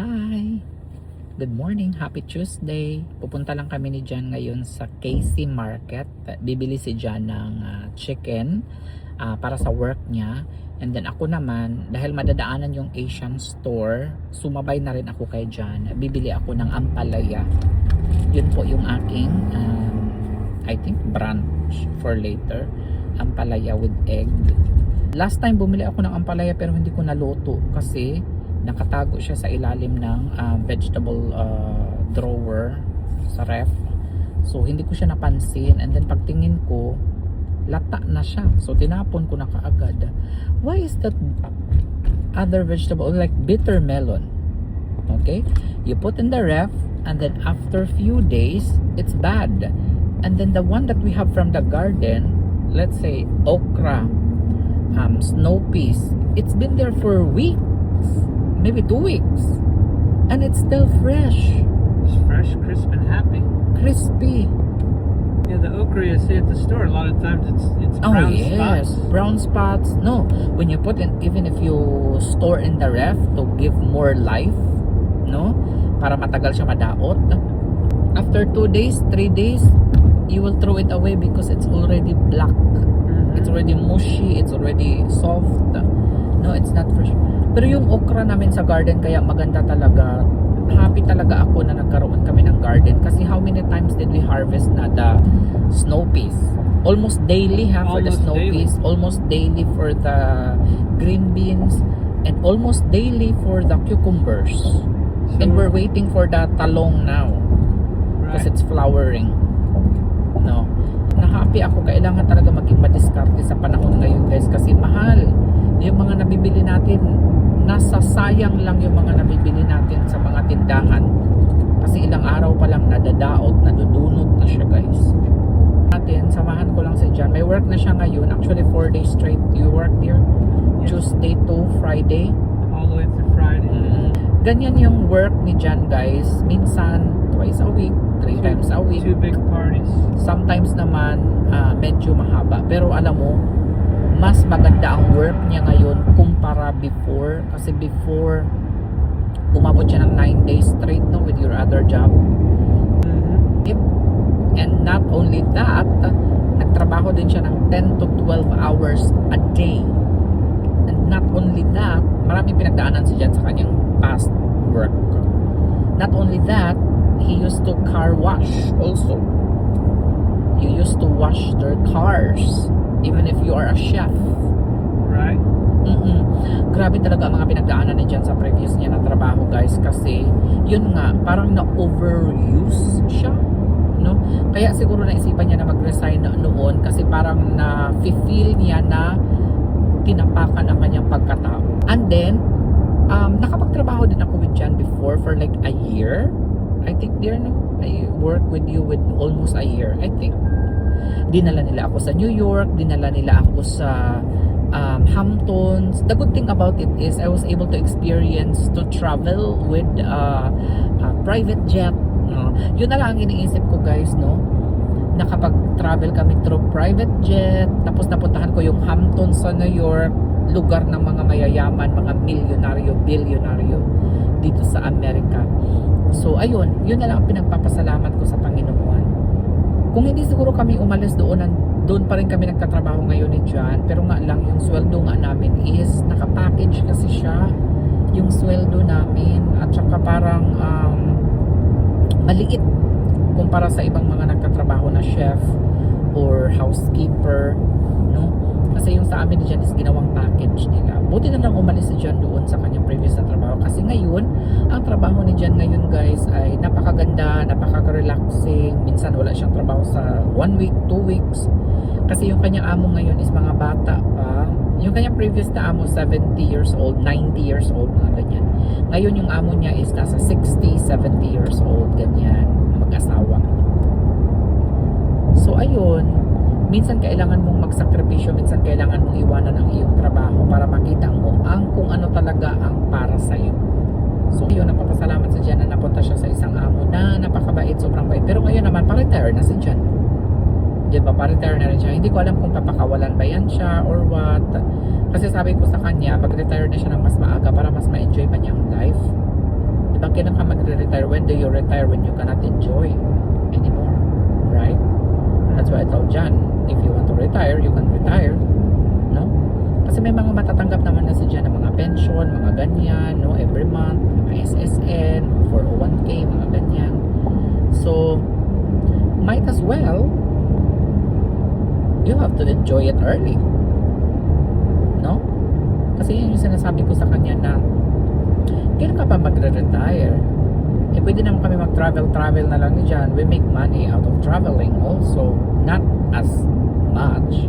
Hi! Good morning, happy Tuesday. Pupunta lang kami ni Jan ngayon sa KC Market. Bibili si Jan ng chicken para sa work niya. And then ako naman, dahil madadaanan yung Asian store, sumabay na rin ako kay Jan. Bibili ako ng ampalaya. Yun po yung aking, I think, brunch for later. Ampalaya with egg. Last time bumili ako ng ampalaya pero hindi ko naluto kasi nakatago siya sa ilalim ng vegetable drawer sa ref. So hindi ko siya napansin, and then pagtingin ko lata na siya. So tinapon ko na kaagad. Why is that other vegetable like bitter melon? Okay? You put in the ref and then after few days it's bad. And then the one that we have from the garden, let's say okra, snow peas, it's been there for weeks. Maybe 2 weeks, and it's still fresh. It's fresh, crisp, and happy. Crispy. Yeah, the okra you see at the store, a lot of times it's brown spots. Brown spots. No, when you put in, even if you store in the ref to give more life, no, para matagal siya madaot. After 2 days, 3 days, you will throw it away because it's already black. It's already mushy. It's already soft. No, it's not fresh. Pero yung okra namin sa garden, kaya maganda talaga. Happy talaga ako na nagkaroon kami ng garden. Kasi how many times did we harvest na the snow peas? Almost daily for the snow peas. Almost daily for the green beans. And almost daily for the cucumbers. And we're waiting for the talong now. Because it's flowering. No. Na-happy ako. Kailangan talaga maging madiskarte sa panahon ngayon, guys. Kasi mahal. Yung mga nabibili natin, nasasayang lang yung mga nabibili natin sa mga tindahan. Kasi ilang araw pa lang nadadaot, nadudunot na siya, guys. Samahan ko lang si Jan. May work na siya ngayon. Actually 4 days straight you work there. Yes. Tuesday to Friday. All the way to Friday. Ganyan yung work ni Jan, guys. Minsan twice a week, 3 times a week. 2 big parties. Sometimes naman medyo mahaba. Pero alam mo, mas maganda ang work niya ngayon kumpara before. Kasi before, umabot siya ng 9 days straight, no, with your other job. And not only that, nagtrabaho din siya ng 10 to 12 hours a day. And not only that, maraming pinagdaanan si Jan sa kanyang past work. Not only that, he used to car wash also. You used to wash their cars. Even if you are a chef. Right? Grabe talaga ang mga pinagdaanan ni Jan sa previous niya na trabaho, guys. Kasi, yun nga, parang na-overuse siya. No? Kaya siguro naisipan niya na mag-resign noon kasi parang na-feel niya na tinapakan ang kanyang pagkatao. And then, nakapagtrabaho din ako with Jan before for like a year. I think there, no? I work with you with almost a year, I think. Dinala nila ako sa New York, dinala nila ako sa Hamptons. The good thing about it is I was able to experience to travel with a private jet. No? Yun na lang ang iniisip ko, guys, no? Nakapag-travel kami through private jet, tapos napuntahan ko yung Hamptons sa New York, lugar ng mga mayayaman, mga milyonaryo, bilyonaryo dito sa Amerika. So ayun, yun na lang ang pinagpapasalamat ko sa Panginoon. Kung hindi siguro kami umalis doon pa rin kami nagtatrabaho ngayon ni Jan. Pero nga lang, yung sweldo nga namin is nakapackage kasi siya. Yung sweldo namin. At saka parang maliit kumpara sa ibang mga nagtatrabaho na chef or housekeeper. No? Kasi yung sa amin ni Jan is ginawang package nila. Buti na lang umalis si Jan doon sa kanyang previous na trabaho. Kasi ngayon, ang trabaho ni Jan ngayon, guys, ay napakaganda, napaka-relaxing. Minsan wala siyang trabaho sa 1 week, 2 weeks. Kasi yung kanyang amo ngayon is mga bata pa. Yung kanyang previous na amo, 70 years old, 90 years old, mga ganyan. Ngayon yung amo niya is nasa 60, 70 years old, ganyan, mag-asawa. So ayun, minsan kailangan mong magsakripisyo, minsan kailangan mong iwanan ang iyong trabaho para makita mo kung ano talaga ang para sa'yo. So yun, napapasalamat sa Jan na napunta siya sa isang amo na napakabait, sobrang bait. Pero ngayon naman, pa-retire na si Jan. Diba, pa-retire na rin siya. Hindi ko alam kung papakawalan ba yan siya or what. Kasi sabi ko sa kanya, mag-retire na siya ng mas maaga para mas ma-enjoy pa niya ang life. Diba, kailan ka magre-retire? When do you retire? When you cannot enjoy anymore, right? That's why I told John, if you want to retire, you can retire, no? Kasi may mga matatanggap naman na si John ng mga pension, mga ganyan, no? Every month, mga SSN, 401k, mga ganyan. So, might as well, you have to enjoy it early, no? Kasi yun yung sinasabi ko sa kanya na kailan ka pa magre-retire? Pwede naman kami mag-travel na lang ni John. We make money out of traveling also. Not as much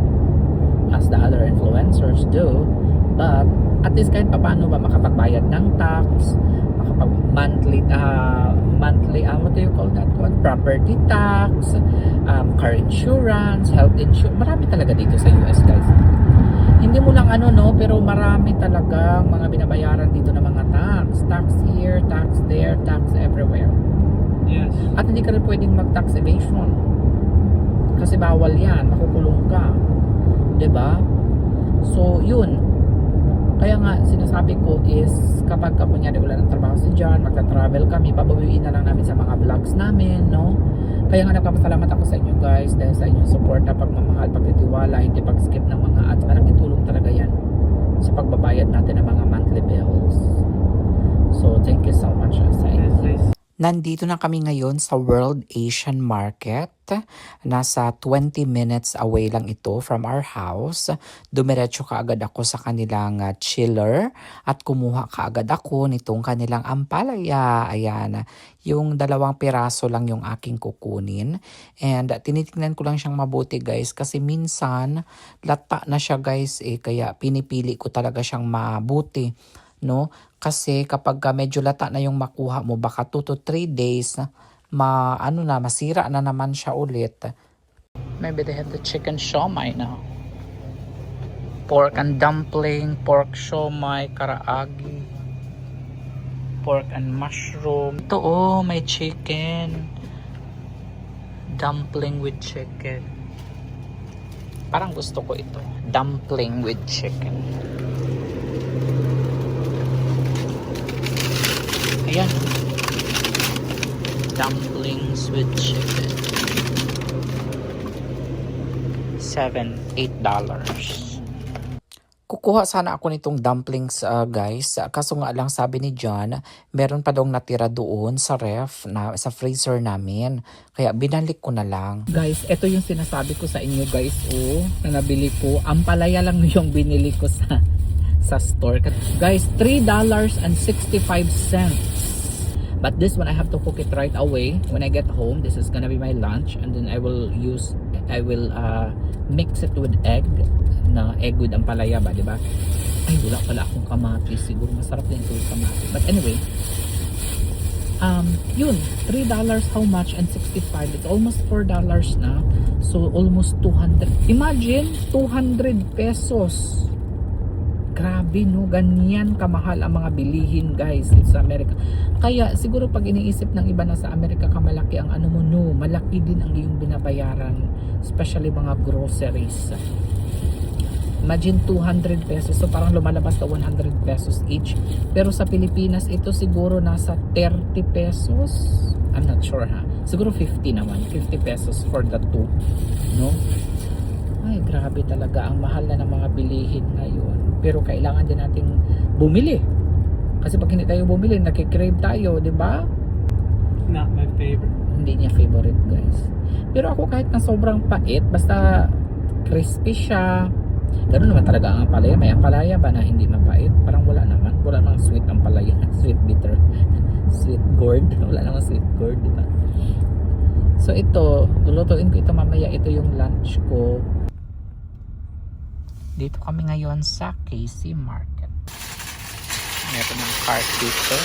as the other influencers do. But, at least kahit paano ba makapagbayad ng tax, monthly, what do you call that one? Property tax, car insurance, health insurance. Marami talaga dito sa US, guys. Hindi mo lang pero marami talagang mga binabayaran dito ng mga tax. Tax here, tax there, tax everywhere. Yes. At hindi ka rin pwedeng mag-tax evasion. Kasi bawal yan, makukulong ka. 'Di ba? So, yun. Kaya nga, sinasabi ko is, kapag kunyari wala ng trabaho si John, magta-travel kami, pabawiin na lang namin sa mga vlogs namin, no? Kaya nga nagpapasalamat ako sa inyo guys dahil sa inyong support na pagmamahal, pagtitiwala, hindi pag-skip ng mga ads. Malaking tulong talaga yan sa pagbabayad natin ng mga monthly bills. So, thank you so much sa inyo. Nandito na kami ngayon sa World Asian Market. Nasa 20 minutes away lang ito from our house. Dumiretso kaagad ako sa kanilang chiller at kumuha kaagad ako nitong kanilang ampalaya. Ayan, yung 2 piraso lang yung aking kukunin. And tinitingnan ko lang siyang mabuti guys kasi minsan lata na siya guys kaya pinipili ko talaga siyang mabuti. No? Kasi kapag medyo lata na yung makuha mo, baka 2 to 3 days, masira na naman siya ulit. Maybe they have the chicken siomai now. Pork and dumpling, pork siomai, karaagi, pork and mushroom. Ito may chicken. Dumpling with chicken. Parang gusto ko ito. Dumpling with chicken. Ayan. Dumplings with chicken. $7-8. Kukuha sana ako nitong dumplings guys. Kaso nga lang sabi ni John, meron pa daw natira doon sa ref, sa freezer namin. Kaya binalik ko na lang. Guys, ito yung sinasabi ko sa inyo guys. Na nabili ko. Ampalaya lang yung binili ko sa store. Guys, $3.65. But this one I have to cook it right away when I get home. This is gonna be my lunch, and then I will mix it with egg with ampalaya ba, di ba? Ay, wala pala akong kamatis. Siguro masarap din ito yung kamatis. But anyway, yun, $3 how much and 65. It's almost $4 na. So almost 200. Imagine 200 pesos. Grabe no, ganyan kamahal ang mga bilihin guys sa Amerika. Kaya siguro pag iniisip ng iba na sa Amerika kamalaki ang malaki din ang iyong binabayaran, especially mga groceries. Imagine 200 pesos, so parang lumalabas na 100 pesos each. Pero sa Pilipinas ito siguro nasa 30 pesos. I'm not sure siguro 50 naman, 50 pesos for the two, no? Ay, grabe talaga. Ang mahal na ng mga bilihin ngayon. Pero kailangan din nating bumili. Kasi pag hindi tayo bumili, nakikrave tayo, di ba? Not my favorite. Hindi niya favorite, guys. Pero ako kahit na sobrang pait, basta crispy siya. Ganun naman talaga ang ampalaya. May ampalaya ba na hindi mapait? Parang wala naman. Wala namang sweet ampalaya. Sweet bitter. Sweet gourd. Wala namang sweet gourd, di ba? So ito, lulutuin ko ito mamaya. Ito yung lunch ko. Dito kami ngayon sa KC Market. Meron ng cart dito.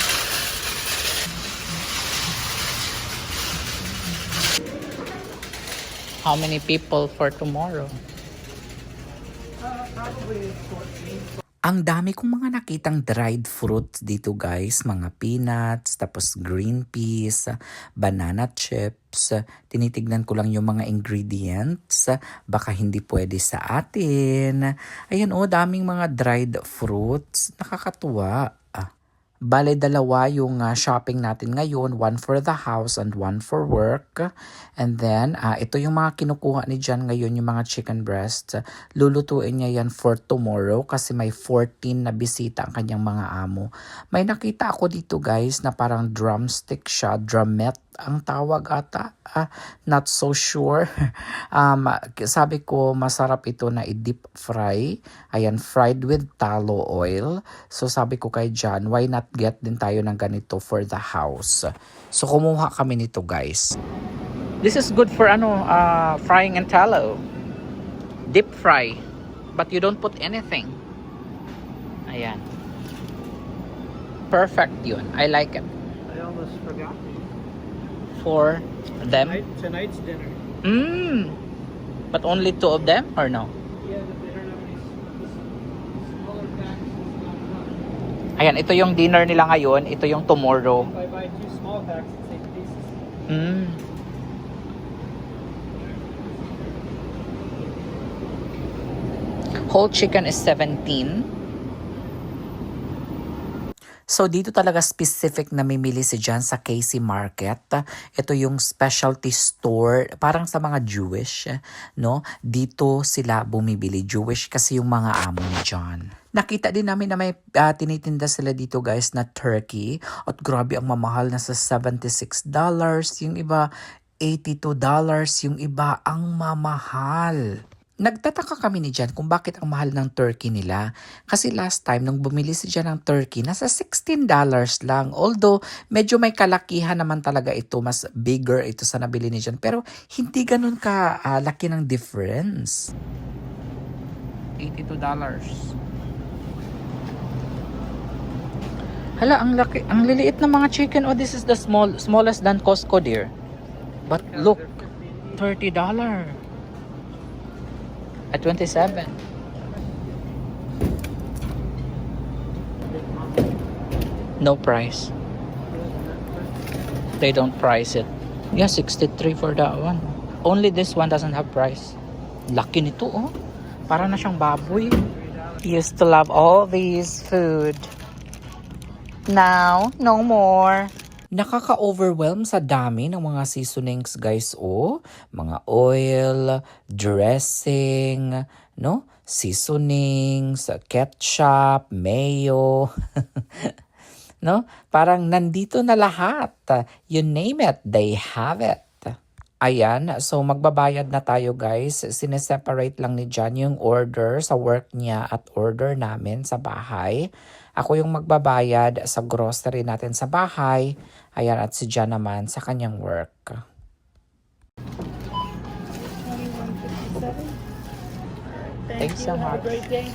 How many people for tomorrow? Probably 14. Ang dami kong mga nakitang dried fruits dito guys. Mga peanuts, tapos green peas, banana chips. Tinitignan ko lang yung mga ingredients. Baka hindi pwede sa atin. Ayan daming mga dried fruits. Nakakatuwa. Bale, dalawa yung shopping natin ngayon. One for the house and one for work. And then, ito yung mga kinukuha ni John ngayon, yung mga chicken breast. Lulutuin niya yan for tomorrow kasi may 14 na bisita ang kanyang mga amo. May nakita ako dito guys na parang drumstick siya. Drumette ang tawag ata. Not so sure. Sabi ko, masarap ito na i-deep fry. Ayan, fried with tallow oil. So sabi ko kay John, why not get din tayo ng ganito for the house. So kumuha kami nito guys. This is good for frying in tallow. Deep fry. But you don't put anything. Ayan. Perfect yun. I like it. I almost forgot. For them? Tonight's dinner. But only 2 of them or no? Yeah, they don't have any smaller packs. Ayan, ito yung dinner nila ngayon. Ito yung tomorrow. If I buy 2 small packs, it's 8 pieces. Whole chicken is 17. So dito talaga specific na mimili si John sa KC Market. Ito yung specialty store, parang sa mga Jewish, no? Dito sila bumibili. Jewish kasi yung mga amo ni John. Nakita din namin na may tinitinda sila dito guys na turkey. At grabe ang mamahal, na sa $76. Yung iba, $82. Yung iba, ang mamahal. Nagtataka kami ni Jan kung bakit ang mahal ng turkey nila. Kasi last time, nung bumili si Jan ng turkey, nasa $16 lang. Although, medyo may kalakihan naman talaga ito. Mas bigger ito sa nabili ni Jan. Pero, hindi ganun ka laki ng difference. $82. Hala, ang laki, ang liliit ng mga chicken. Oh, this is the smallest than Costco, dear. But look, $30. At 27. No price. They don't price it. Yeah, 63 for that one. Only this one doesn't have price. Laki nito, oh. Para na siyang baboy. Used to love all these food. Now, no more. Nakaka-overwhelm sa dami ng mga seasonings guys, oh. Mga oil, dressing, no? Seasonings, ketchup, mayo. No? Parang nandito na lahat. You name it, they have it. Ayan, so magbabayad na tayo guys. Sineseparate lang ni John yung order sa work niya at order namin sa bahay. Ako yung magbabayad sa grocery natin sa bahay. Ayan, at si John naman sa kanyang work. Thanks so much. Have a great day.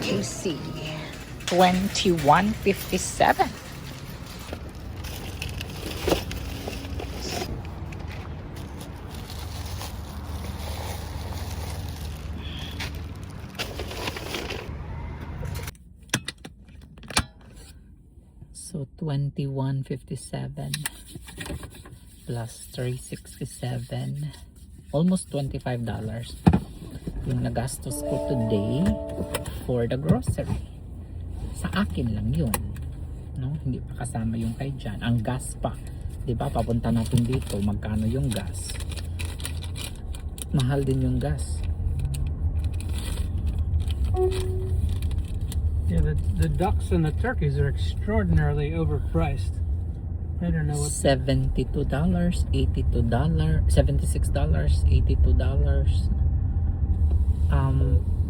AC 2157. So 2157 plus 367, almost $25 yung nagastos ko today for the grocery. Sa akin lang yun, no? Hindi pa kasama yung kay Jan. Ang gas pa, di ba? Papunta natin dito, magkano yung gas? Mahal din yung gas. Yeah, the ducks and the turkeys are extraordinarily overpriced. I don't know what. $72, $82, $76, $82.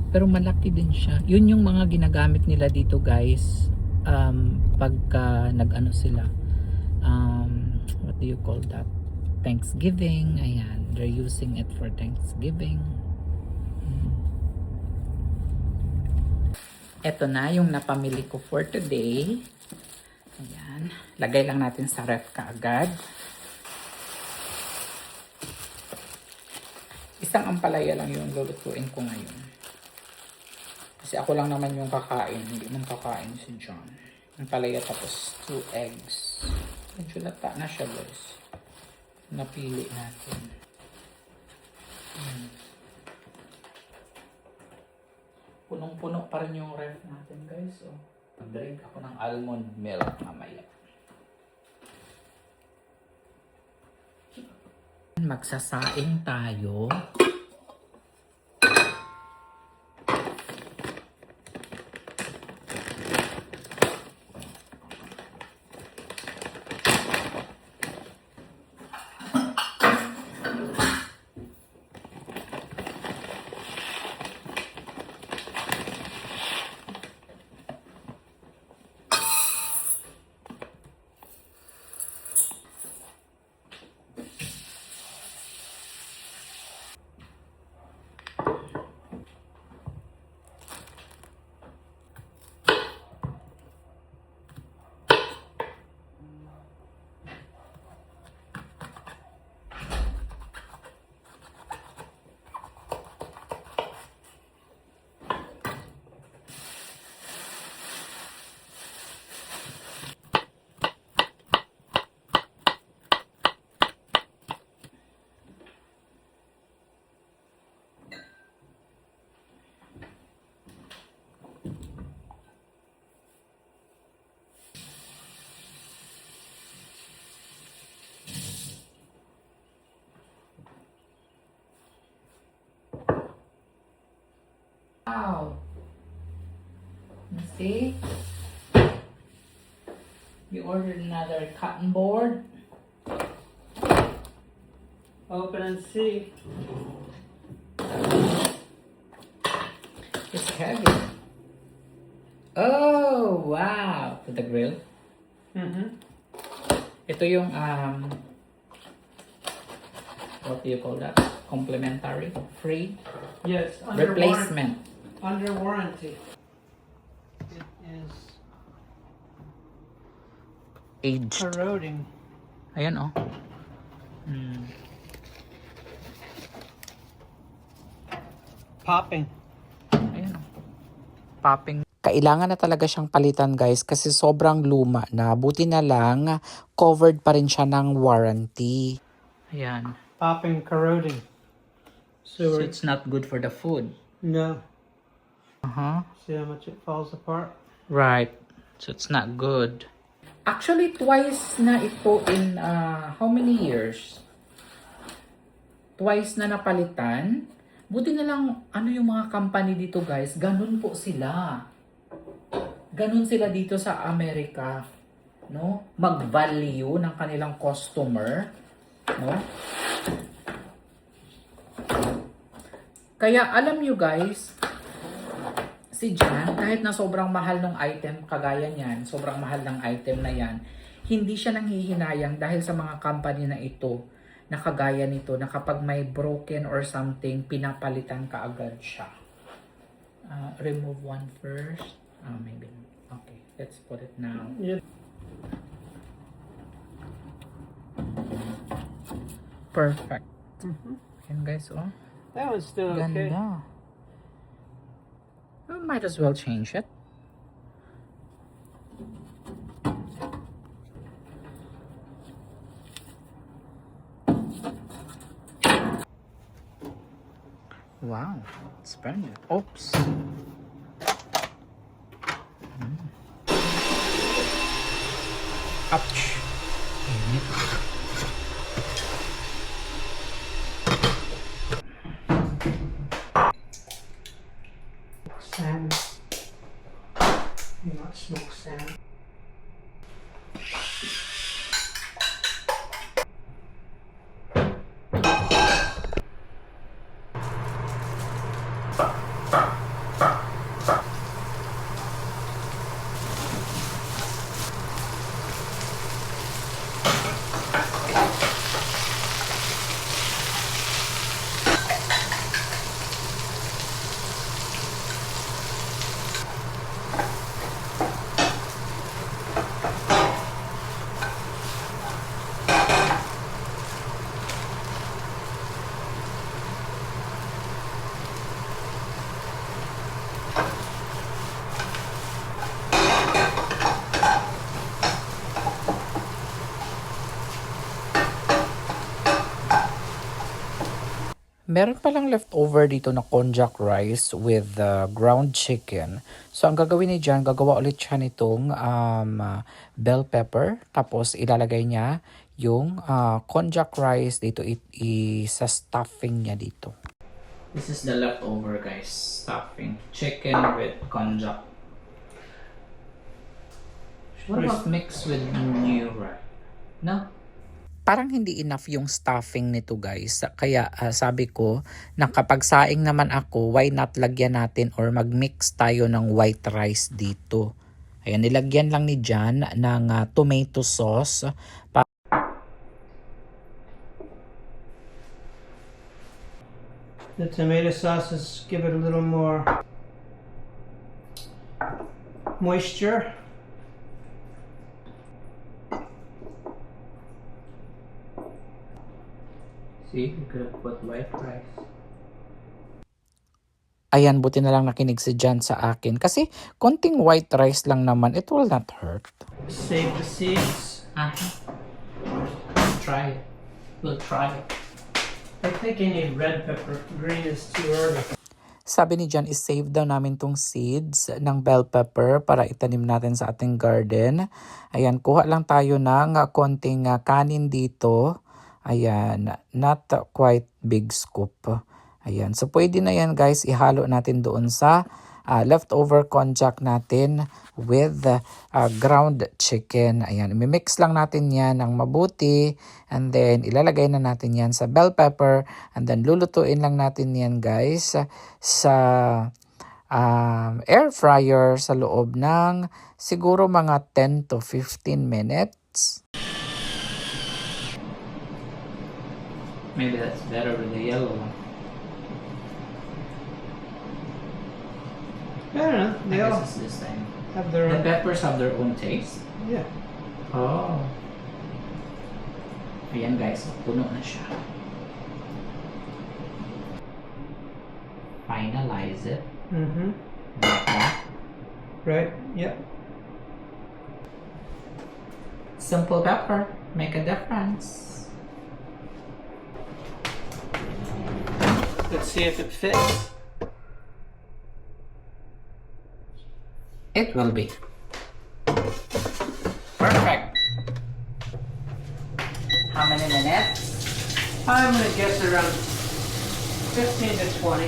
Pero malaki din siya. Yun yung mga ginagamit nila dito guys. Pagka nag-ano sila. What do you call that? Thanksgiving. Ayan. They're using it for Thanksgiving. Ito na yung napamili ko for today. Ayan. Lagay lang natin sa ref kaagad. Isang ampalaya lang yung lulutuin ko ngayon. Kasi ako lang naman yung kakain. Hindi nang kakain si John. Ampalaya tapos 2 eggs. Medyo lata na siya guys. Napili natin. Punong-puno pa rin yung ref natin, guys. So, mag-drink ako ng almond milk mamaya. Magsasaing tayo. Wow. You see? You ordered another cotton board. Open and see. It's heavy. Oh, wow. To the grill. Mm-hmm. Ito yung, what do you call that? Complimentary? Free? Yes. Replacement. Under warranty. It is Aged. corroding. Ayan, oh. Popping. Ayan, oh. Popping. Kailangan na talaga siyang palitan, guys, kasi sobrang luma na. Buti na lang, covered pa rin siya ng warranty. Ayan. Popping, corroding. So So, it's not good for the food. no. Uh-huh. See how much it falls apart? Right. So it's not good. Actually, twice na ito in how many years? Twice na napalitan. Buti na lang, ano yung mga company dito, guys, ganun po sila. Ganun sila dito sa Amerika. No? Mag-value ng kanilang customer. No? Kaya alam nyo, guys, si Jan, kahit na sobrang mahal ng item, kagaya niyan, sobrang mahal ng item na yan, hindi siya nanghihinayang dahil sa mga company na ito, na kagaya nito, na kapag may broken or something, pinapalitan ka agad siya. Remove one first. Maybe. Okay, let's put it now. Yeah. Perfect. Mm-hmm. Yan, guys, oh. That one's still okay. Ganda. We might as well change it. Wow, it's brand new. Oops. Ouch. Init. Salmon. You want smoked salmon? Meron palang leftover dito na konjac rice with ground chicken. So ang gagawin niya dyan, gagawa ulit siya nitong bell pepper. Tapos ilalagay niya yung konjac rice dito sa stuffing niya dito. This is the leftover guys, stuffing. Chicken with konjac. What about mixed with new rice? No? Parang hindi enough yung stuffing nito guys. Kaya sabi ko na kapag saing naman ako, why not lagyan natin or mag-mix tayo ng white rice dito. Ayan, nilagyan lang ni Jan ng tomato sauce. The tomato sauces give it a little more moisture. See, you could have put white rice. Ayan, buti na lang nakinig si Jan sa akin. Kasi konting white rice lang naman, it will not hurt. Save the seeds. Try it. We'll try it. I think you need red pepper. Green is too early. Sabi ni Jan, is-save daw namin tong seeds ng bell pepper para itanim natin sa ating garden. Ayan, kuha lang tayo ng konting kanin dito. Ayan, not quite big scoop. Ayan, so pwede na yan guys, ihalo natin doon sa leftover konjac natin with ground chicken. Ayan, imimix lang natin yan ng mabuti and then ilalagay na natin yan sa bell pepper and then lulutuin lang natin yan guys sa air fryer sa loob ng siguro mga 10 to 15 minutes. Maybe that's better with the yellow one. I don't know. They all it's this time. have their The own. peppers have their own taste. Yeah. Oh. Ayan guys, puno na siya. Finalize it. Mm-hmm. Like that. Right. Yep. Simple pepper, make a difference. Let's see if it fits. It will be. Perfect. How many minutes? I'm gonna guess around 15 to 20.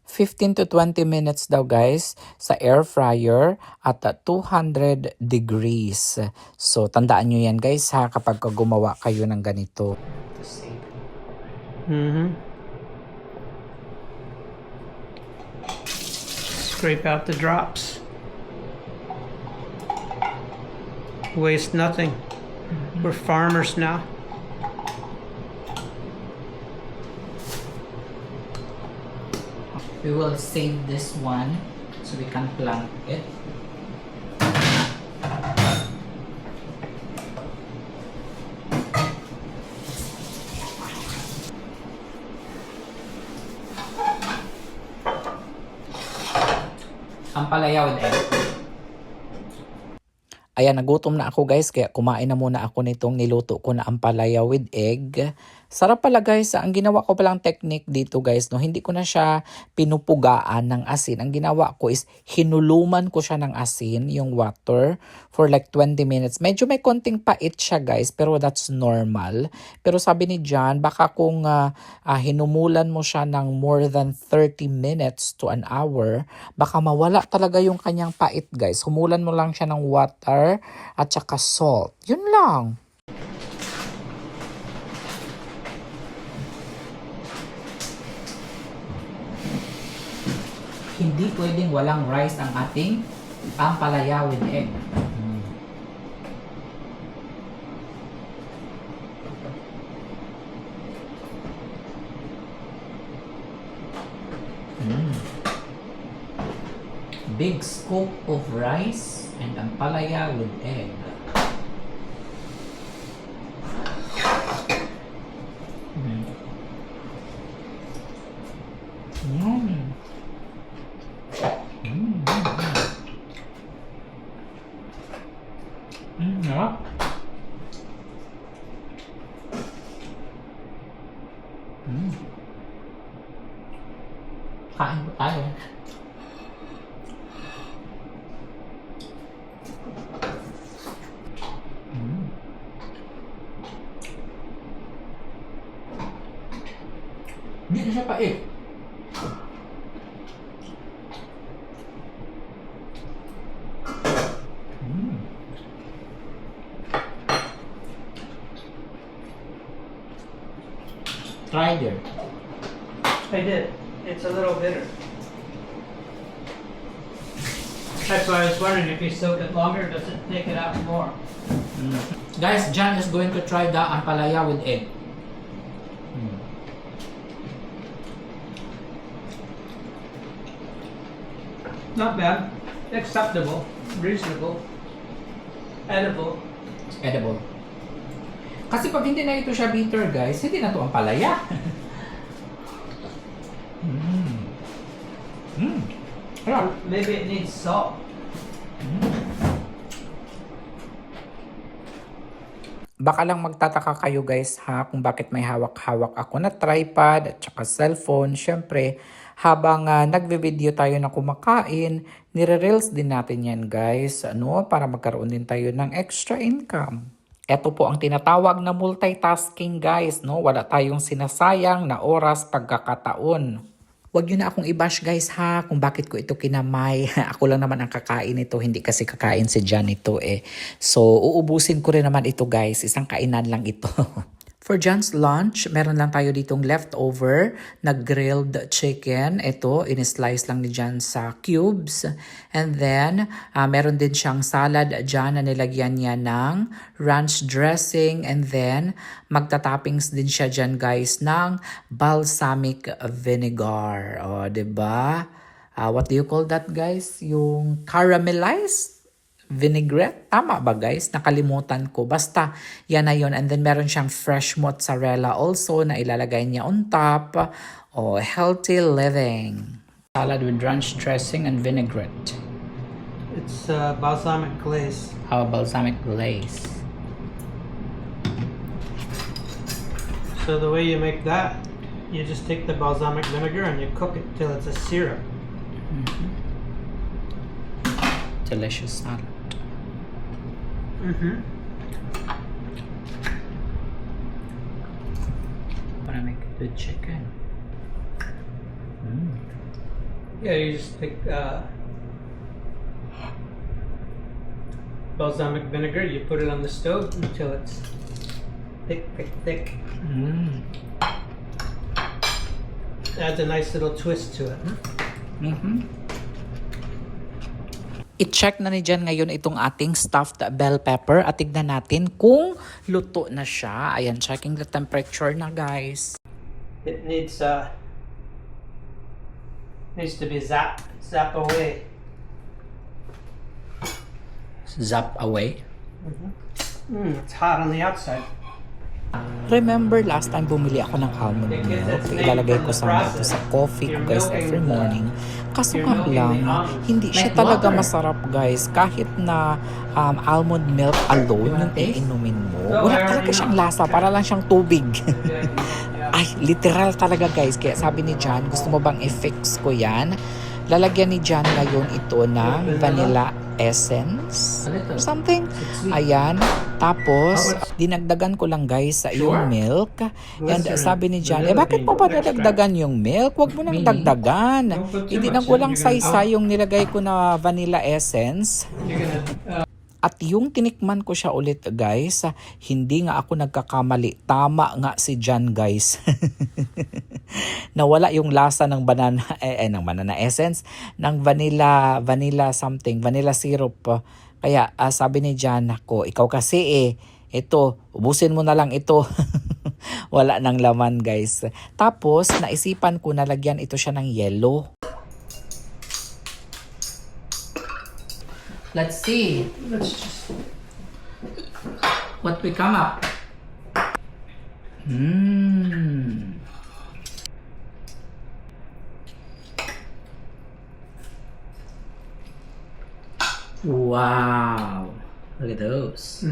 15 to 20 minutes daw guys sa air fryer at 200 degrees. So tandaan nyo yan guys ha kapag gumawa kayo ng ganito. Mm-hmm. Scrape out the drops. Waste nothing. We're farmers now. We will save this one so we can plant it. Ampalaya with egg. Ayan, nagutom na ako guys, kaya kumain na muna ako nitong niluto ko na ampalaya with egg. Sarap pala guys, ang ginawa ko palang technique dito guys, no, hindi ko na siya pinupugaan ng asin. Ang ginawa ko is hinuluman ko siya ng asin, yung water, for like 20 minutes. Medyo may konting pait siya guys, pero that's normal. Pero sabi ni John, baka kung hinumulan mo siya ng more than 30 minutes to an hour, baka mawala talaga yung kanyang pait guys. Humulan mo lang siya ng water at saka salt. Yun lang. Hindi pwedeng walang rice ang ating ampalaya with egg. Big scoop of rice and ampalaya with egg. Sarap. Kain po tayo. Hindi na siya pait. Try there. I did. It's a little bitter. That's why I was wondering if you soak it longer, does it take it out more? Guys, John is going to try the ampalaya with egg. Not bad. Acceptable. Reasonable. Edible. Edible. Kasi pag hindi na ito siya bitter, guys, hindi na ito ampalaya. Maybe it needs salt. Baka lang magtataka kayo guys ha kung bakit may hawak-hawak ako na tripod at saka cellphone. Syempre, habang nagbe-video tayo na kumakain, nire-reels din natin yan guys, para magkaroon din tayo ng extra income. Ito po ang tinatawag na multitasking guys, wala tayong sinasayang na oras pagkakataon. Huwag nyo na akong i-bash guys ha kung bakit ko ito kinamay. Ako lang naman ang kakain ito, hindi kasi kakain si John ito eh. So, uubusin ko rin naman ito guys. Isang kainan lang ito. For John's lunch, meron lang tayo ditong leftover na grilled chicken. Ito, in-slice lang ni John sa cubes. And then, meron din siyang salad dyan na nilagyan niya ng ranch dressing. And then, magtatoppings din siya dyan guys ng balsamic vinegar. O, diba? What do you call that guys? Yung caramelized vinaigrette. Tama ba guys? Nakalimutan ko. Basta yan na yun. And then meron siyang fresh mozzarella also na ilalagay niya on top. Healthy living. Salad with ranch dressing and vinaigrette. It's balsamic glaze. Balsamic glaze. So the way you make that, you just take the balsamic vinegar and you cook it till it's a syrup. Delicious salad. Wanna make a good chicken. Yeah, you just take balsamic vinegar, you put it on the stove until it's thick. Adds a nice little twist to it. I-check na ni Jan ngayon itong ating stuffed bell pepper at tignan natin kung luto na siya. Ayan, checking the temperature na guys. It needs to be zap away. Zap away. It's hot on the outside. Remember last time bumili ako ng almond milk, ilalagay ko sa coffee ko guys every morning. Kaso nga lang, hindi siya talaga masarap guys. Kahit na almond milk alone yung iinumin mo, wala talaga siyang lasa, para lang siyang tubig. Ay, literal talaga guys. Kaya sabi ni John, gusto mo bang i-fix ko yan? Lalagyan ni John ngayon ito ng vanilla essence or something. Ayan. Tapos, dinagdagan ko lang guys sa yung milk. And sabi ni John, bakit mo pa nadagdagan yung milk? Huwag mo nang dagdagan. Hindi nang walang saysay yung nilagay ko na vanilla essence. At yung tinikman ko siya ulit guys, hindi nga ako nagkakamali. Tama nga si John guys. Nawala yung lasa ng banana essence, ng vanilla something, vanilla syrup. Kaya sabi ni John, ako, ikaw kasi ito, ubusin mo na lang ito. Wala nang laman guys. Tapos naisipan ko na lagyan ito siya ng yellow. Let's see. Let's just what we come up. Wow. Look at those.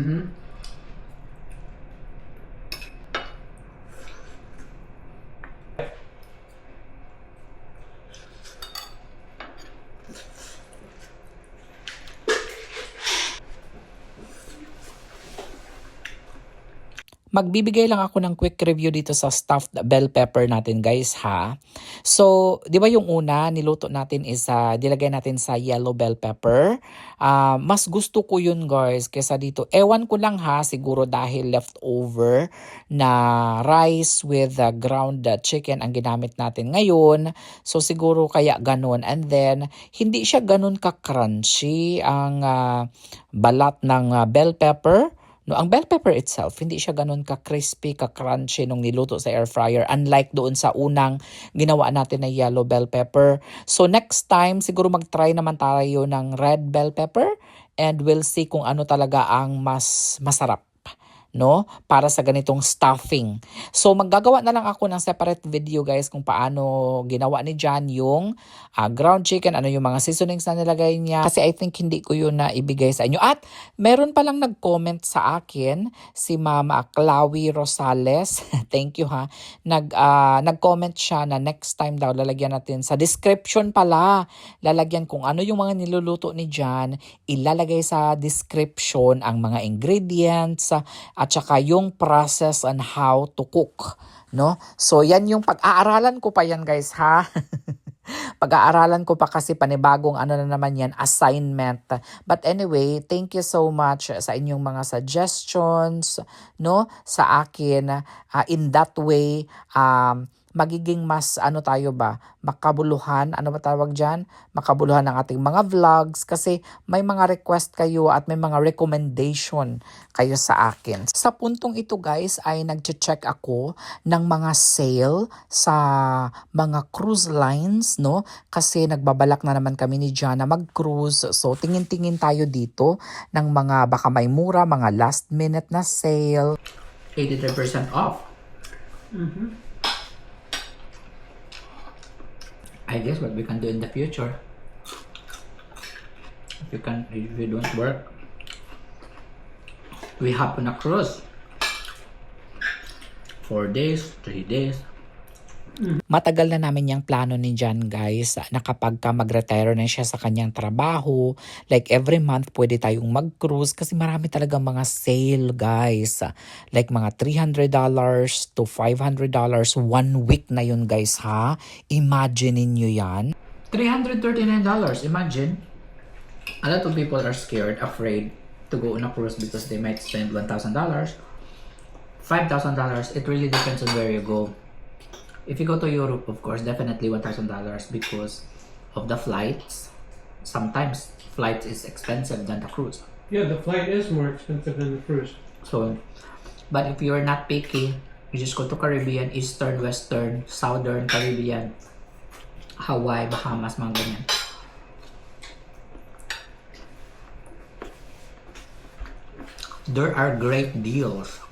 Magbibigay lang ako ng quick review dito sa stuffed bell pepper natin guys ha. So, di ba yung una niluto natin is dilagay natin sa yellow bell pepper. Mas gusto ko yun guys kesa dito. Ewan ko lang ha, siguro dahil leftover na rice with ground chicken ang ginamit natin ngayon. So, siguro kaya ganun. And then, hindi siya ganun ka-crunchy ang balat ng bell pepper. No, ang bell pepper itself, hindi siya ganun ka-crispy, ka-crunchy nung niluto sa air fryer. Unlike doon sa unang ginawa natin na yellow bell pepper. So next time, siguro mag-try naman tayo ng red bell pepper. And we'll see kung ano talaga ang mas masarap, no, para sa ganitong stuffing. So maggagawa na lang ako ng separate video guys kung paano ginawa ni John yung ground chicken, ano yung mga seasonings na nilagay niya. Kasi I think hindi ko yun na ibigay sa inyo. At meron palang nag-comment sa akin, si Mama Clawi Rosales. Thank you ha. Nag-comment siya na next time daw lalagyan natin sa description pala. Lalagyan kung ano yung mga niluluto ni John. Ilalagay sa description ang mga ingredients, at saka yung process on how to cook, no? So yan yung pag-aaralan ko pa yan guys ha. Pag-aaralan ko pa kasi panibagong ano na naman yan, assignment. But anyway, thank you so much sa inyong mga suggestions, no, sa akin. In that way, magiging mas ano tayo ba, makabuluhan, ano ba tawag dyan? Makabuluhan ng ating mga vlogs kasi may mga request kayo at may mga recommendation kayo sa akin. Sa puntong ito guys ay nag-check ako ng mga sale sa mga cruise lines, no? Kasi nagbabalak na naman kami ni John na mag-cruise. So tingin-tingin tayo dito ng mga baka may mura, mga last minute na sale. 83% off. Mm-hmm. I guess what we can do in the future, if you don't work, we hop on a cruise 4 days, 3 days. Matagal na namin yung plano ni John guys na kapag mag-retire na siya sa kanyang trabaho, like every month pwede tayong mag-cruise kasi marami talaga mga sale guys. Like mga $300 to $500 1 week na yun guys ha. Imagine niyo yan. $339, imagine. A lot of people are scared, afraid to go on a cruise because they might spend $1,000, $5,000. It really depends on where you go. If you go to Europe, of course, definitely $1,000 because of the flights. Sometimes flight is expensive than the cruise. Yeah, the flight is more expensive than the cruise. So, but if you're not picky, you just go to Caribbean, Eastern, Western, Southern Caribbean, Hawaii, Bahamas, mga ganyan. There are great deals.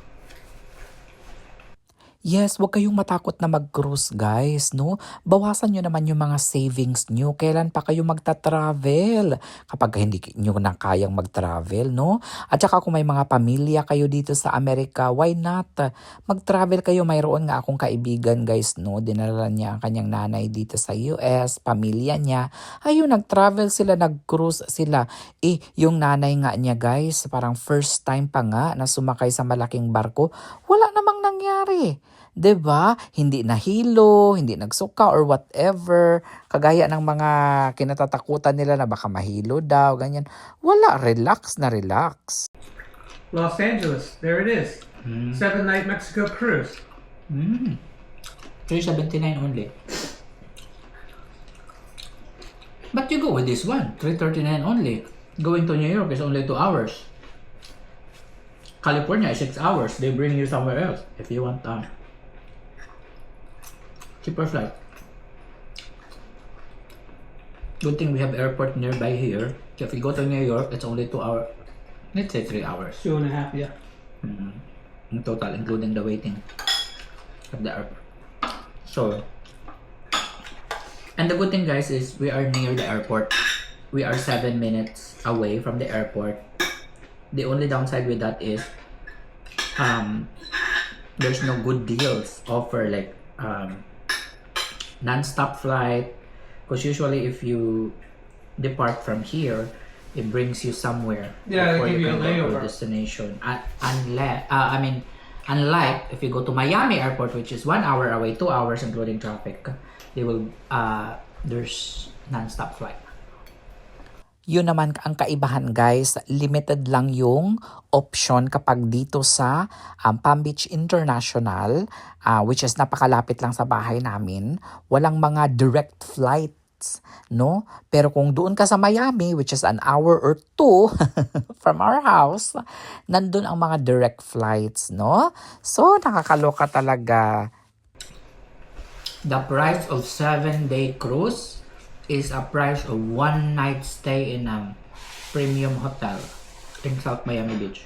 Yes, huwag kayong matakot na mag-cruise guys, no? Bawasan nyo naman yung mga savings nyo. Kailan pa kayo magta-travel? Kapag hindi nyo na kayang mag-travel, no? At saka kung may mga pamilya kayo dito sa Amerika, why not? Mag-travel kayo. Mayroon nga akong kaibigan guys, no? Dinala niya ang kanyang nanay dito sa US, pamilya niya. Ayun, nag-travel sila, nag-cruise sila. Yung nanay nga niya guys, parang first time pa nga na sumakay sa malaking barko. Wala namang nangyari. 'Di ba? Hindi nahilo, hindi nagsuka or whatever. Kagaya ng mga kinatatakutan nila na baka mahilo daw, ganyan. Wala, relax na relax. Los Angeles, there it is. 7-night Mexico cruise. $379 only. But you go with this one, $339 only. Going to New York is only 2 hours. California is 6 hours. They bring you somewhere else if you want cheaper flight. Good thing we have airport nearby here. So if you go to New York, it's only 2 hours. Let's say 3 hours. 2.5, yeah. In total, including the waiting at the airport. So, and the good thing guys is we are near the airport. We are 7 minutes away from the airport. The only downside with that is there's no good deals offer like non-stop flight, because usually if you depart from here it brings you somewhere Yeah, they before give you you a can go to layover. a destination unless Unlike if you go to Miami Airport, which is 1 hour away, 2 hours including traffic, there's non-stop flight. Yun naman ang kaibahan guys, limited lang yung option kapag dito sa Palm Beach International, which is napakalapit lang sa bahay namin. Walang mga direct flights, no? Pero kung doon ka sa Miami, which is 1 hour or 2 from our house, nandun ang mga direct flights, no? So, nakakaloka talaga. The price of 7-day cruise is a price of 1 night stay in a premium hotel in South Miami Beach.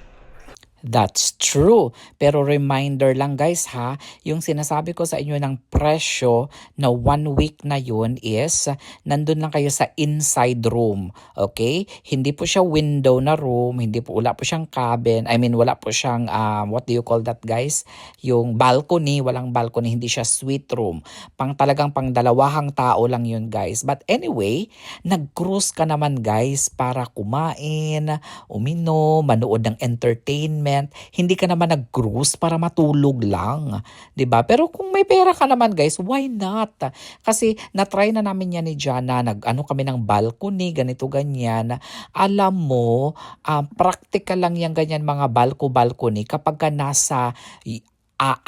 That's true. Pero reminder lang guys ha, yung sinasabi ko sa inyo ng presyo na 1 week na yun is nandun lang kayo sa inside room. Okay? Hindi po siya window na room, wala po siyang cabin. I mean, wala po siyang, what do you call that guys? Yung balcony, walang balcony, hindi siya suite room. Talagang pang dalawahang tao lang yun guys. But anyway, nag-cruise ka naman guys para kumain, uminom, manood ng entertainment. Hindi ka naman nag-cruise para matulog lang, 'di ba? Pero kung may pera ka naman, guys, why not? Kasi na-try na namin yan ni Jana, kami ng balcony, ganito ganyan. Alam mo, practical lang yan ganyan mga balcony kapag ka nasa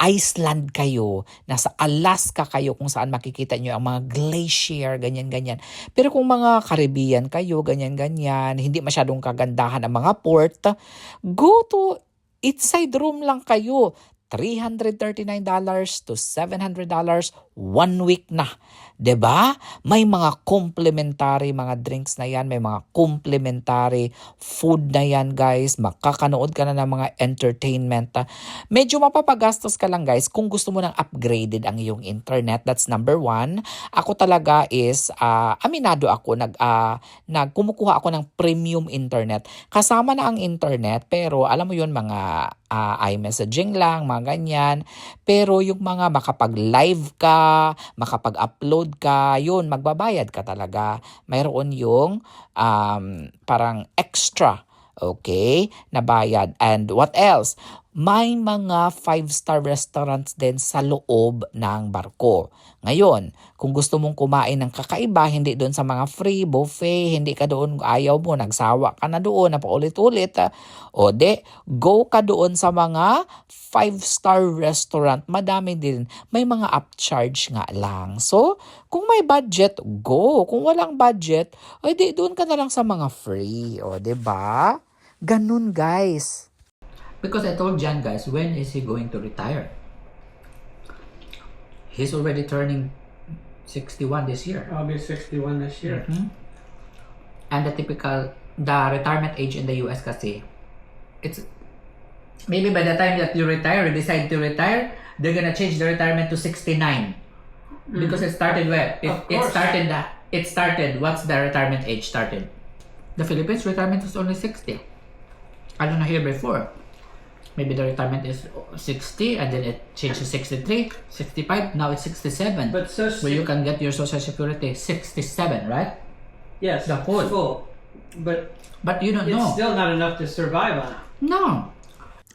Iceland kayo, nasa Alaska kayo kung saan makikita nyo ang mga glacier, ganyan-ganyan. Pero kung mga Caribbean kayo, ganyan-ganyan, hindi masyadong kagandahan ang mga port, go to inside room lang kayo. $339 to $700 1 week na. 'Di ba? May mga complimentary mga drinks na yan, may mga complimentary food na yan, guys. Makakanood ka na ng mga entertainment. Medyo mapapagastos ka lang, guys, kung gusto mo ng upgraded ang iyong internet. That's number 1. Ako talaga is aminado ako kumukuha ako ng premium internet. Kasama na ang internet, pero alam mo 'yun, mga iMessaging lang, mga ganyan. Pero yung mga makapag-live ka, makapag-upload ka, yun, magbabayad ka talaga. Mayroon yung parang extra, okay, na bayad. And what else? May mga 5-star restaurants din sa loob ng barko. Ngayon, kung gusto mong kumain ng kakaiba, hindi doon sa mga free buffet, hindi ka doon, ayaw mo, nagsawa ka na doon, na paulit-ulit, go ka doon sa mga 5-star restaurant. Madami din, may mga upcharge nga lang. So, kung may budget, go. Kung walang budget, doon ka na lang sa mga free. O, diba? Ganun, guys. Because I told Jan, guys, when is he going to retire? He's already turning 61 this year. I'll be 61 this year. Mm-hmm. And the retirement age in the US kasi, it's maybe by the time that you retire, decide to retire, they're gonna change the retirement to 69. Because it started where? It started, what's the retirement age started? The Philippines retirement is only 60. I don't know here before. Maybe the retirement is 60 and then it changed to 63, 65, now it's 67. But where you can get your social security 67, right? Yes, the full. But you don't it's know. still not enough to survive on. No.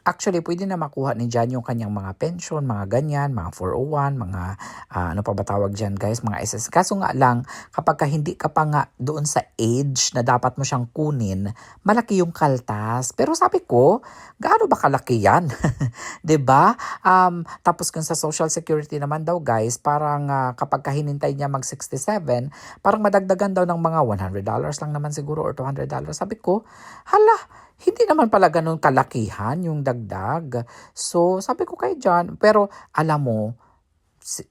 Actually, pwede na makuha ni Jan yung kanyang mga pension, mga ganyan, mga 401, mga ano pa ba tawag dyan guys, mga SS. Kaso nga lang, kapag hindi ka pa nga doon sa age na dapat mo siyang kunin, malaki yung kaltas. Pero sabi ko, gaano ba kalaki yan? 'Di ba? Tapos kung sa Social Security naman daw guys, parang kapag hinintay niya mag 67, parang madagdagan daw ng mga $100 lang naman siguro or $200. Sabi ko, hala, hindi naman pala ganun kalakihan yung dagdag. So, sabi ko kay John, pero alam mo,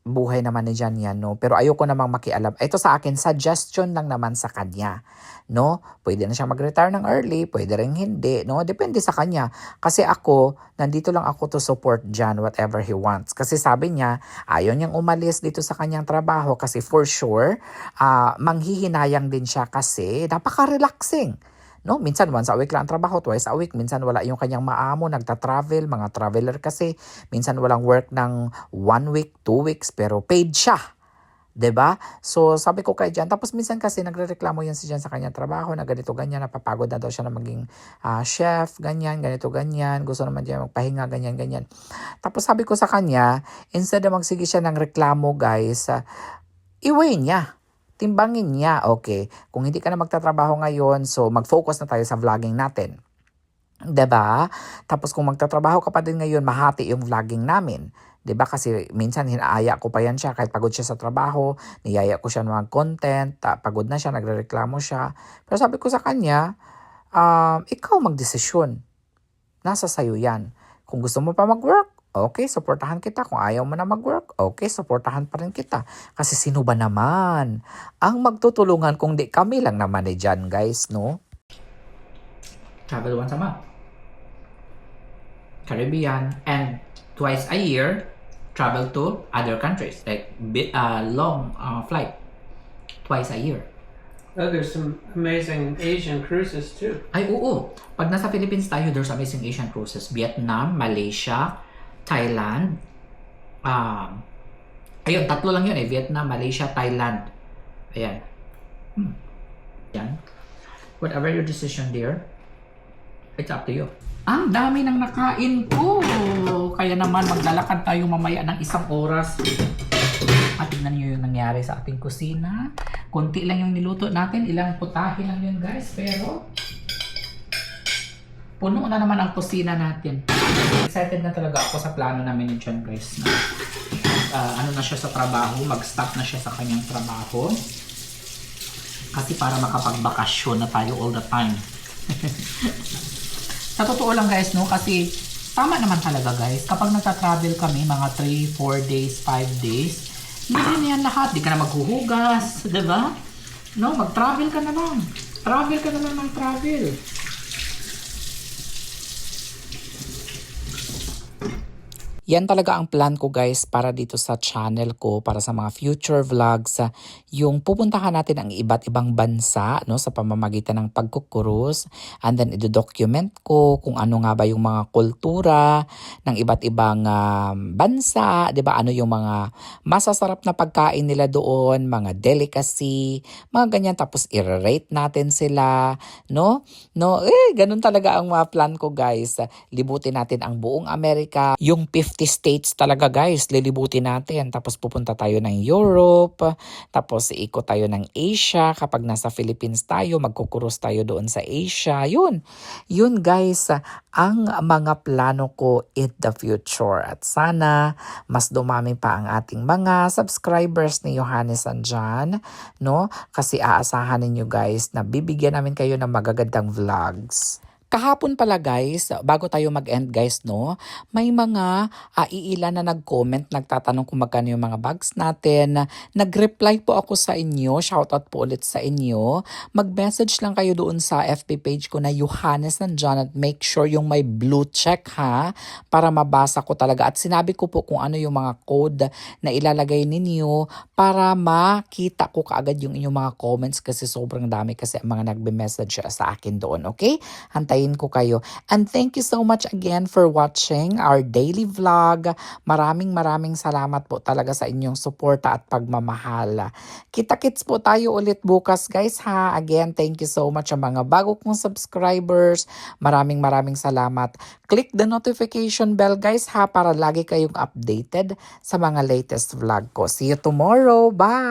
buhay naman ni John yan, no? Pero ayoko namang makialam. Ito sa akin, suggestion lang naman sa kanya, no? Pwede na siya mag-retire ng early, pwede rin hindi, no? Depende sa kanya. Kasi ako, nandito lang ako to support John whatever he wants. Kasi sabi niya, ayaw niyang umalis dito sa kanyang trabaho kasi for sure, manghihinayang din siya kasi napaka-relaxing. No, minsan once a week lang ang trabaho, twice a week. Minsan wala yung kanyang maamo, nagta-travel, mga traveler kasi. Minsan walang work ng 1 week, 2 weeks, pero paid siya. 'Diba? So, sabi ko kay Jan, tapos minsan kasi nagrereklamo yan si Jan sa kanyang trabaho na ganito, ganyan, napapagod na daw siya na maging chef, ganyan, ganito, ganyan, gusto naman niya magpahinga, ganyan, ganyan. Tapos sabi ko sa kanya, instead na magsige siya ng reklamo guys, i-weigh niya. Timbangin niya, okay, kung hindi ka na magtatrabaho ngayon, so mag-focus na tayo sa vlogging natin. 'Di ba? Tapos kung magtatrabaho ka pa din ngayon, mahati yung vlogging namin. 'Di ba? Kasi minsan hinaaya ko pa yan siya kahit pagod siya sa trabaho, niyaya ko siya ng mga content, pagod na siya, nagrereklamo siya. Pero sabi ko sa kanya, ikaw magdesisyon. Nasa sayo yan. Kung gusto mo pa mag-work, okay, supportahan kita. Kung ayaw mo na mag-work, okay, supportahan pa rin kita. Kasi sino ba naman ang magtutulungan kung di kami lang naman dyan, guys, no? Travel once a month. Caribbean, and twice a year travel to other countries like long flight twice a year. Oh, there's some amazing Asian cruises too. Ay, oo. Pag nasa Philippines tayo, there's amazing Asian cruises. Vietnam, Malaysia, Thailand. Ayun, tatlo lang yun eh. Vietnam, Malaysia, Thailand. Ayan. Yan. Whatever your decision there, it's up to you. Ang dami nang nakain ko. Kaya naman maglalakad tayo mamaya ng 1 oras. At tignan niyo yung nangyari sa ating kusina. Konti lang yung niluto natin. Ilang putahe lang yun guys. Pero puno na naman ang kusina natin. Excited na talaga ako sa plano namin ni John guys. Ano na siya sa trabaho. Mag-stop na siya sa kanyang trabaho. Kasi para makapagbakasyon na tayo all the time. Sa totoo lang guys, no? Kasi tama naman talaga guys. Kapag nagta-travel kami, mga 3, 4 days, 5 days, hindi na yan lahat. Di ka na maghuhugas, diba? No? Mag-travel ka na lang. Travel ka na lang ng travel. Yan talaga ang plan ko guys para dito sa channel ko, para sa mga future vlogs, yung pupuntahan natin ang iba't ibang bansa no, sa pamamagitan ng pagkukurus, and then i-document ko kung ano nga ba yung mga kultura ng iba't ibang bansa, 'di ba? Ano yung mga masasarap na pagkain nila doon, mga delicacy, mga ganyan, tapos i-rate natin sila, no? Ganun talaga ang plan ko guys. Libutin natin ang buong Amerika, yung 50 states talaga guys, lilibutin natin. Tapos pupunta tayo ng Europe, tapos ikot tayo ng Asia. Kapag nasa Philippines tayo, magkukurus tayo doon sa Asia. Yun guys, ang mga plano ko in the future. At sana mas dumami pa ang ating mga subscribers ni Johannes and John, no? Kasi aasahan ninyo guys na bibigyan namin kayo ng magagandang vlogs. Kahapon pala guys, bago tayo mag-end guys, no, may mga iilan na nag-comment, nagtatanong kung magkano yung mga bags natin. Nag-reply po ako sa inyo, shoutout po ulit sa inyo. Mag-message lang kayo doon sa FB page ko na Johannes and John at make sure yung may blue check ha, para mabasa ko talaga. At sinabi ko po kung ano yung mga code na ilalagay ninyo para makita ko kaagad yung inyong mga comments kasi sobrang dami kasi ang mga nagbe-message sa akin doon, okay? Antayin ko kayo. And thank you so much again for watching our daily vlog. Maraming salamat po talaga sa inyong suporta at pagmamahal. Kita-kits po tayo ulit bukas guys ha. Again, thank you so much sa mga bago kong subscribers. Maraming salamat. Click the notification bell guys ha para lagi kayong updated sa mga latest vlog ko. See you tomorrow. Bye!